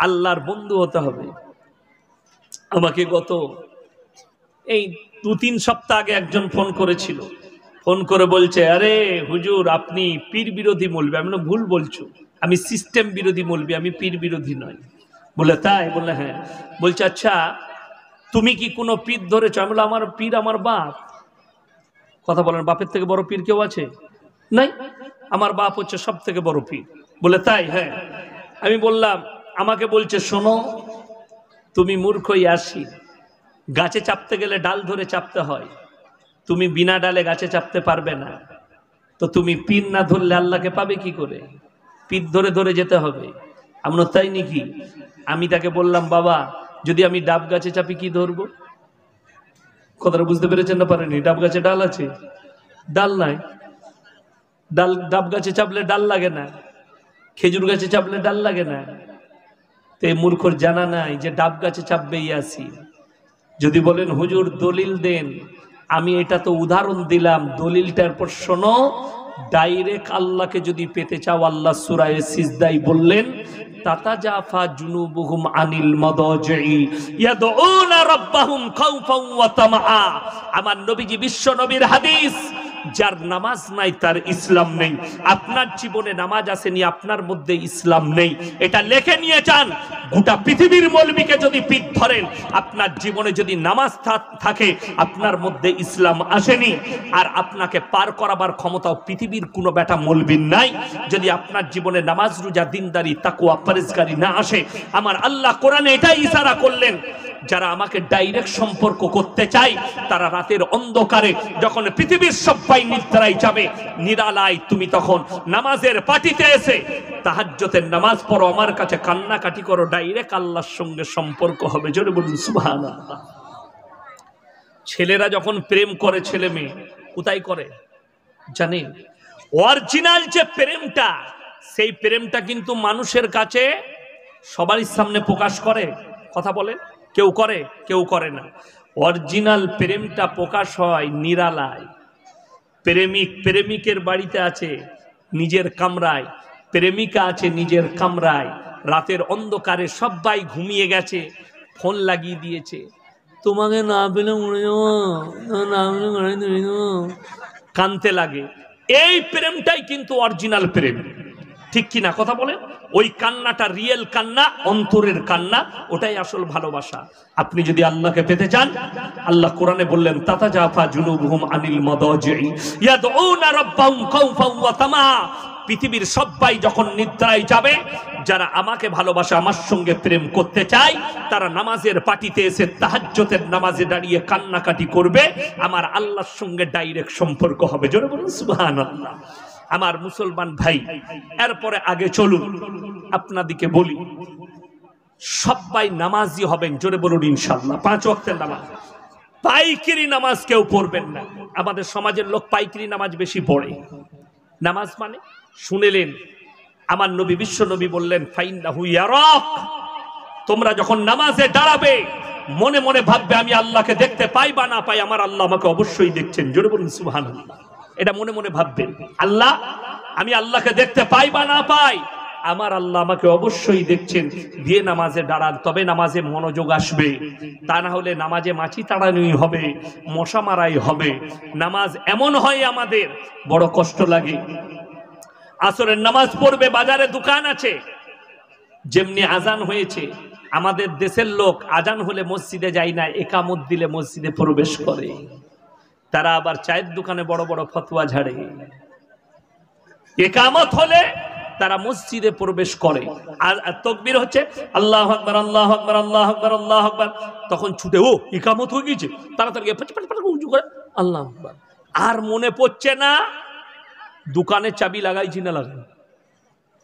আল্লাহর বন্ধু হতে হবে। আমাকে গত এই 2-3 সপ্তাহ আগে একজন ফোন করেছিল, ফোন করে বলছে, আরে হুজুর আপনি পীর বিরোধী মৌলবি। আমি ভুল বলছো, আমি সিস্টেম বিরোধী মৌলবি, আমি পীর বিরোধী নয়। বলে তাই? বললে হ্যাঁ। বলছে আচ্ছা তুমি কি কোনো পীর ধরেছো? আমি বললাম আমার পীর আমার বাপ। কথা বলেন, বাপের থেকে বড় পীর কেউ আছে? নাই, আমার বাপ হচ্ছে সব থেকে বড় পীর। বলে তাই? হ্যাঁ। আমি বললাম, আমাকে বলছে শোনো তুমি মূর্খই আসি, গাছে চাপতে গেলে ডাল ধরে চাপতে হয়, তুমি বিনা ডালে গাছে চাপতে পারবে না, তো তুমি পীর না ধরলে আল্লাহকে পাবে কি করে? পীর ধরে ধরে যেতে হবে। আমরা তাই নাকি? আমি তাকে বললাম, বাবা যদি আমি ডাব গাছে চাপি কি ধরবো? কথাটা বুঝতে পেরেছেন না পারেনি? ডাব গাছে ডাল আছে? ডাল নাই। ডাল, ডাব গাছে চাপলে ডাল লাগে না, খেজুর গাছে চাপলে ডাল লাগে না। তো এই মূর্খর জানা নাই যে ডাব গাছে চাপবে ইয়াসিন। যদি বলেন হুজুর দলিল দেন, আমি এটা তো উদাহরণ দিলাম, দলিলটার পর শোনো। ডাইরেক্ট আল্লাহকে যদি পেতে চাও, আল্লাহ সূরা সিজদায় বললেন তাতাজাফা জুনুবুহুম আনিল মাদাজি ইয়াদউনা রাব্বাহুম খাউফান ওয়া তামআ। আমার নবীজি বিশ্ব নবীর হাদিস, যার নামাজ নাই তার ইসলাম নেই। আপনার জীবনে নামাজ আসেনি, আপনার মধ্যে ইসলাম নেই, এটা লিখে নিয়ে যান। গোটা পৃথিবীর মৌলবীকে যদি পীর ধরেন, আপনার জীবনে যদি নামাজ থাকে, আপনার মধ্যে ইসলাম আসেনি। আর আপনাকে পার করাবার ক্ষমতাও পৃথিবীর কোনো বেটা মৌলবীর নাই। যদি আপনার জীবনে নামাজ রোজা দিনদারি তাকওয়া পরহেজগারি না আসে, আমার আল্লাহ কোরআনে এটাই ইশারা করলেন, যারা আমাকে ডাইরেক্ট সম্পর্ক করতে চায় তারা রাতের অন্ধকারে যখন পৃথিবীর সবাই নিদ্রায় যাবে, নিরালায় তুমি তখন নামাজের পাটিতে এসে তাহাজ্জুদের নামাজ পড়ো, আমার কাছে কান্নাকাটি করো, ডাইরেক্ট আল্লাহর সঙ্গে সম্পর্ক হবে। জোরে বলুন সুবহানাল্লাহ। ছেলেরা যখন প্রেম করে, ছেলে মেয়ে কোথায় করে জানেন? অরিজিনাল যে প্রেমটা, সেই প্রেমটা কিন্তু মানুষের কাছে সবারই সামনে প্রকাশ করে। কথা বলেন, কেউ করে কেউ করে না। অরিজিনাল প্রেমটা প্রকাশ হয় নিরালায়। প্রেমিক প্রেমিকের বাড়িতে আছে নিজের কামরায়, প্রেমিকা আছে নিজের কামরায়, রাতের অন্ধকারে সবাই ঘুমিয়ে গেছে, ফোন লাগিয়ে দিয়েছে, তোমাকে না পেলে মরে যাবো, না পেলে কানতে লাগে। এই প্রেমটাই কিন্তু অরিজিনাল প্রেম, ঠিক কিনা? কথা বলেন। ওই কান্নাটা রিয়েল কান্না, অন্তরের কান্না, ওটাই আসল ভালোবাসা। আপনি যদি আল্লাহকে পেতে চান, আল্লাহ কোরআনে বললেন তাতাজাফা জুনুবুহুম আনিল মাদাজি ইয়াদউনা রাব্বাহুম খাউফান ওয়া তামা। পৃথিবীর সবাই যখন নিদ্রায় যাবে, যারা আমাকে ভালোবাসে, আমার সঙ্গে প্রেম করতে চায়, তারা নামাজের পাটিতে এসে তাহাজ্জুদের নামাজে দাঁড়িয়ে কান্নাকাটি করবে, আমার আল্লাহর সঙ্গে ডাইরেক্ট সম্পর্ক হবে। জোরে বলুন সুবহানাল্লাহ। আমার মুসলমান ভাই, এরপরে আগে চলুন, আপনাদিকে বলি, সবাই নামাজি হবেন। জোরে বলুন ইনশাআল্লাহ। 5 ওয়াক্তের নামাজ, পাইকারি নামাজ কেউ পড়বেন না। আমাদের সমাজের লোক পাইকারি নামাজ বেশি পড়ে। নামাজ মানে শুনেলেন, আমার নবী বিশ্ব নবী বললেন ফাইন্নাহু ইয়ারাক। তোমরা যখন নামাজে দাঁড়াবে, মনে মনে ভাববে আমি আল্লাহকে দেখতে পাই বা না পাই, আমার আল্লাহ আমাকে অবশ্যই দেখছেন। জোরে বলুন সুবহানাল্লাহ। এটা মনে মনে ভাববেন, আল্লাহ আমি আল্লাহকে দেখতে পাই বা না পাই, আমার আল্লাহ আমাকে অবশ্যই দেখছেন। দিয়ে নামাজে দাঁড়ান, তবে নামাজে মনোযোগ আসবে। তা না হলে নামাজে মাছি তাড়ানোই হবে, মশা মারাই হবে। নামাজ এমন হয় আমাদের বড় কষ্ট লাগে। আসরের নামাজ পড়বে, বাজারে দোকান আছে, যেমনি আজান হয়েছে, আমাদের দেশের লোক আজান হলে মসজিদে যায় না, একামত দিলে মসজিদে প্রবেশ করে। তারা আবার চায়ের দোকানে বড় বড় ফতোয়া ঝাড়ে। একামত হলে তারা মসজিদে প্রবেশ করে, আর তাকবীর হচ্ছে আল্লাহু আকবার আল্লাহু আকবার আল্লাহু আকবার আল্লাহু আকবার, তখন ছুটে ও একামত হয়ে গেছে, তাড়াতাড়ি উঁচু করে আল্লাহু আকবার। আর মনে পড়ছে না দোকানে চাবি লাগাইছি না লাগাই,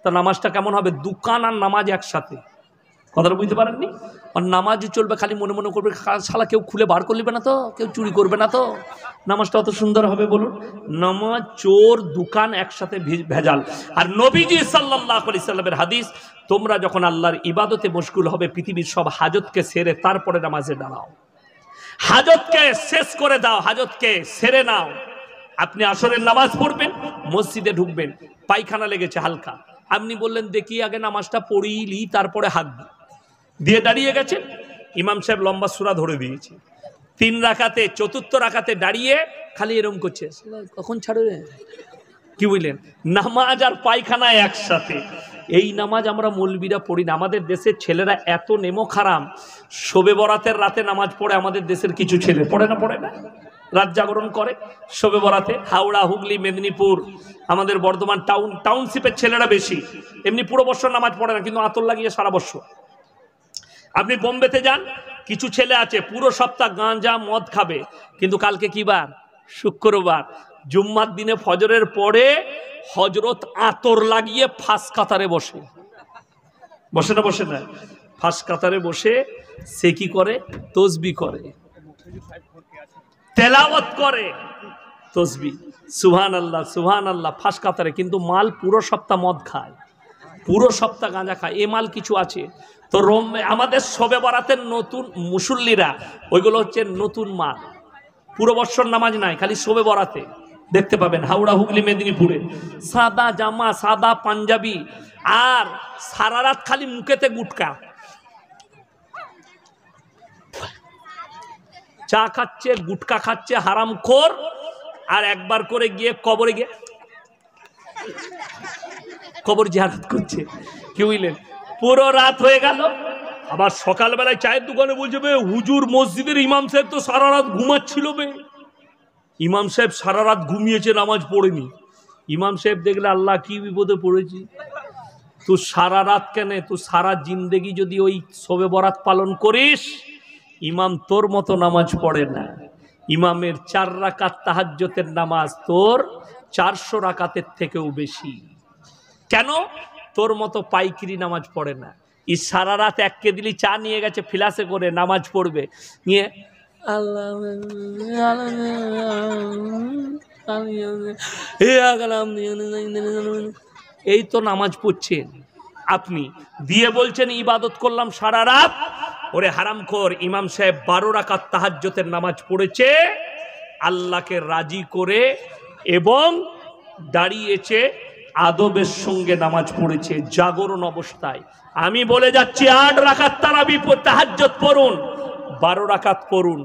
তা নামাজটা কেমন হবে? দোকান আর নামাজ একসাথে। কথাটা বুঝতে পারেননি? আর নামাজই চলবে, খালি মনে মনে করবে শালা কেউ খুলে বার করলিবে না তো, কেউ চুরি করবে না তো, নামাজটা অত সুন্দর হবে বলুন? নামাজ, চোর, দোকান একসাথে ভেজাল। আর নবীজি সাল্লাল্লাহু আলাইহি সাল্লামের হাদিস, তোমরা যখন আল্লাহর ইবাদতে মশগুল হবে, পৃথিবীর সব হাজতকে সেরে তারপরে নামাজে দাঁড়াও। হাজতকে শেষ করে দাও, হাজতকে সেরে নাও। আপনি আসরের নামাজ পড়বেন, মসজিদে ঢুকবেন, পায়খানা লেগেছে হালকা, আপনি বললেন দেখি আগে নামাজটা পড়িলি তারপরে হাঁকবো। দিয়ে দাঁড়িয়ে গেছেন, ইমাম সাহেব লম্বা সূরা ধরে দিয়েছে। 3 রাকাতে, চতুর্থ রাকাতে দাঁড়িয়ে খালি এরকম করছে, কখন ছাড়বে, কি বুঝলেন? নামাজ আর পায়খানা একসাথে। এই নামাজ আমরা মৌলবীরা পড়ি না। আমাদের দেশের ছেলেরা এত নেমো খারাম, শবে বরাতের রাতে নামাজ পড়ে। আমাদের দেশের কিছু ছেলে পড়ে না, রাত জাগরণ করে শবে বরাতে। হাওড়া, হুগলি, মেদিনীপুর, আমাদের বর্ধমান টাউনশিপের ছেলেরা বেশি। এমনি পুরো বছর নামাজ পড়ে না, কিন্তু আতর লাগিয়ে সারা বছর। আপনি বোম্বেতে যান, কিছু ছেলে আছে পুরো সপ্তাহ গাঁজা মদ খাবে, কিন্তু কালকে কি বার? শুক্রবার। জুম্মার দিনে ফজরের পরে হজরত আতর লাগিয়ে ফাঁস কাতারে বসে না ফাঁস কাতারে বসে সে কি করে? তসবি করে, তেলাওয়াত করে, তসবি, সুবহানাল্লাহ সুবহানাল্লাহ, ফাঁস কাতারে। কিন্তু মাল পুরো সপ্তাহ মদ খায়, পুরো সপ্তাহ গাঁজা খায়। এ মাল কিছু আছে তো। আমাদের শবে বরাতের নতুন মুসল্লিরা, ওইগুলো হচ্ছে নতুন মাল। পুরো বৎসর নামাজ নাই, খালি শবে বরাতে দেখতে পাবেন হাওড়া, হুগলি, মেদিনীপুরে সাদা জামা, সাদা পাঞ্জাবি, আর সারা রাত খালি মুখেতে গুটকা, চা খাচ্ছে, গুটকা খাচ্ছে, হারামখোর। আর একবার করে গিয়ে কবরে গিয়ে কবর জিয়ারত করছে, কি বুঝলেন? পুরো রাত হয়ে গেল, আবার সকালবেলায় চায়ের দোকানে বলছে, হুজুর মসজিদের ইমাম সাহেব তো সারা রাত ঘুমাচ্ছিল। ইমাম সাহেব সারা রাত ঘুমিয়েছে, নামাজ পড়েনি। ইমাম সাহেব দেখলে আল্লাহ কি বিপদে পড়েছি, তুই সারা রাত কেন? তুই সারা জিন্দেগি যদি ওই শবে বরাত পালন করিস, ইমাম তোর মতো নামাজ পড়ে না। ইমামের 4 রাকাত তাহাজ্জুদের নামাজ তোর 400 রাকাতের থেকেও বেশি। কেন? তোর মতো পাইকিরি নামাজ পড়ে না। এই সারা রাত এককে দিলি চা নিয়ে গেছে ফিলাসে করে, নামাজ পড়বে নিয়ে এই তো নামাজ পড়ছেন আপনি, দিয়ে বলছেন ইবাদত করলাম সারা রাত। ওরে হারামখোর, ইমাম সাহেব 12 রাকাত তাহাজ্জুদের নামাজ পড়েছে আল্লাহকে রাজি করে, এবং দাঁড়িয়েছে আদবের সঙ্গে নামাজ পড়েছে জাগরণ অবস্থায়। আমি বলে যাচ্ছি 8 রাকাত তারাবি তাহাজ্জুদ পড়ুন, 12 রাকাত পড়ুন,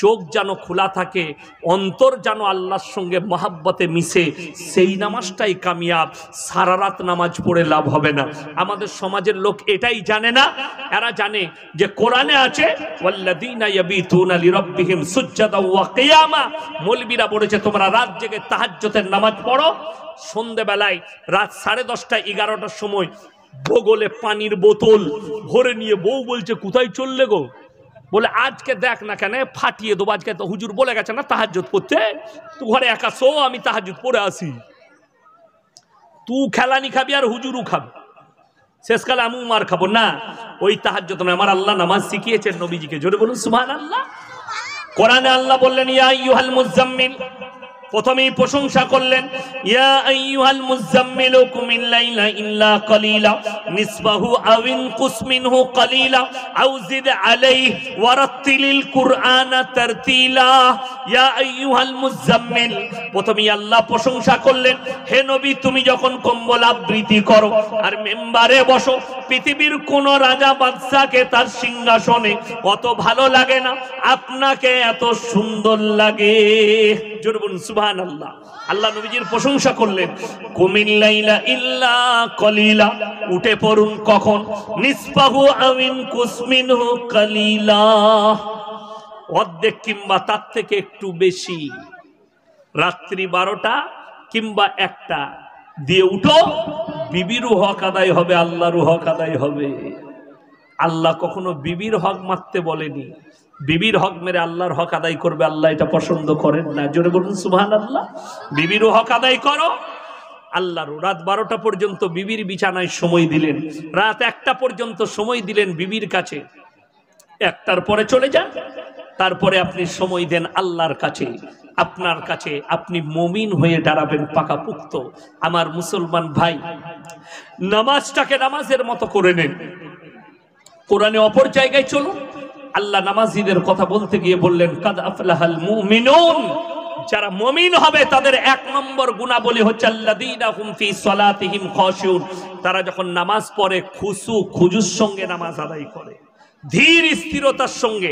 চোখ যেন খোলা থাকে, অন্তর যেন আল্লাহর সঙ্গে মহাব্বতে মিশে, সেই নামাজটাই কামিয়াব। সারা রাত নামাজ পড়ে লাভ হবে না। আমাদের সমাজের লোক এটাই জানে না। এরা জানে যে কোরআনে আছে ওয়াল্লাযীনা ইয়াবিতুনা লিরাব্বিহিম সুজদাও ওয়া কিয়ামা। মৌলবীরা বলেছে তোমরা রাত জেগে তাহাজ্জুদের নামাজ পড়ো, সন্ধ্যেবেলায় রাত 10:30 11টার সময় বগলে পানির বোতল ভরে নিয়ে বউ বলছে কোথায় চললে গো? বলে আজকে দেখ না কেন ফাটিয়ে দেবো, আজকে তো হুজুর বলে গেছে না তাহাজ্জুদ পড়তে, তুই ঘরে একা শো, আমি তাহাজ্জুদ পড়ে আসি। তুই খেলানি খাবি আর হুজুরও খাবি, শেষকালে আমি মার খাবো না। ওই তাহাজ্জুদ নয়, আমার আল্লাহ নামাজ শিখিয়েছেন নবীজিকে। জোরে বলুন সুবহানাল্লাহ। কোরআনে আল্লাহ বললেন ইয়া আইয়ুহাল মুযাম্মিল, প্রথমেই প্রশংসা করলেন, ইয়া আইয়ুহাল মুযাম্মিলু কুমিল লাইলা ইল্লা কালিলা নিসবাহু আও ইনকুস মিনহু কালিলা আও জিদ আলাইহি ওয়ারাত্তিলিল কুরআনা তারতিলা। ইয়া আইয়ুহাল মুযাম্মিল, প্রথমেই আল্লাহ প্রশংসা করলেন, হে নবী তুমি যখন কম্বল আবৃত্তি করো আর মেম্বারে বসো, পৃথিবীর কোন রাজা বাদশাকে তার সিংহাসনে কত ভালো লাগে না, আপনাকে এত সুন্দর লাগে। জোরে বলুন সুবহানাল্লাহ। আল্লাহ নবীজির প্রশংসা করলেন। কুমিল লাইলা ইল্লা কালিলা, উঠে পড়ুন কখন? নিসবাহু আও ইনকুস মিনহু কালিলা, অর্ধেক কিংবা তার থেকে একটু বেশি। রাত্রি 12টা কিংবা 1টা দিয়ে উঠো, বিবিরও হক আদায় হবে, আল্লাহরও হক আদায় হবে। আল্লাহ কখনো বিবির হক মারতে বলেনি, বিবির হক মেরে আল্লাহর হক আদায় করবে, আল্লাহ এটা পছন্দ করেন না। জোরে বলুন সুবহানাল্লাহ। বিবিরও হক আদায় করো, আল্লাহরও। রাত 12টা পর্যন্ত বিবির বিছানায় সময় দিলেন, রাত 1টা পর্যন্ত সময় দিলেন বিবির কাছে, 1টার পরে চলে যান, তারপরে আপনি সময় দেন আল্লাহর কাছে, আপনার কাছে। আপনি মুমিন হয়ে দাঁড়াবেন পাকাপোক্ত। আমার মুসলমান ভাই, নামাজটাকে নামাজের মতো করে নেন। কোরআনে অপর জায়গায় চলুন, আল্লাহ নামাজীদের কথা বলতে গিয়ে বললেন কাদ আফলাহাল মুমিনুন, যারা মুমিন হবে তাদের 1 নম্বর গুণাবলী হচ্ছে আল্লাযীনা হুম ফি সালাতিহিম খাশিউন, তারা যখন নামাজ পড়ে খুজুর সঙ্গে নামাজ আদায় করে। ধীর স্থিরতার সঙ্গে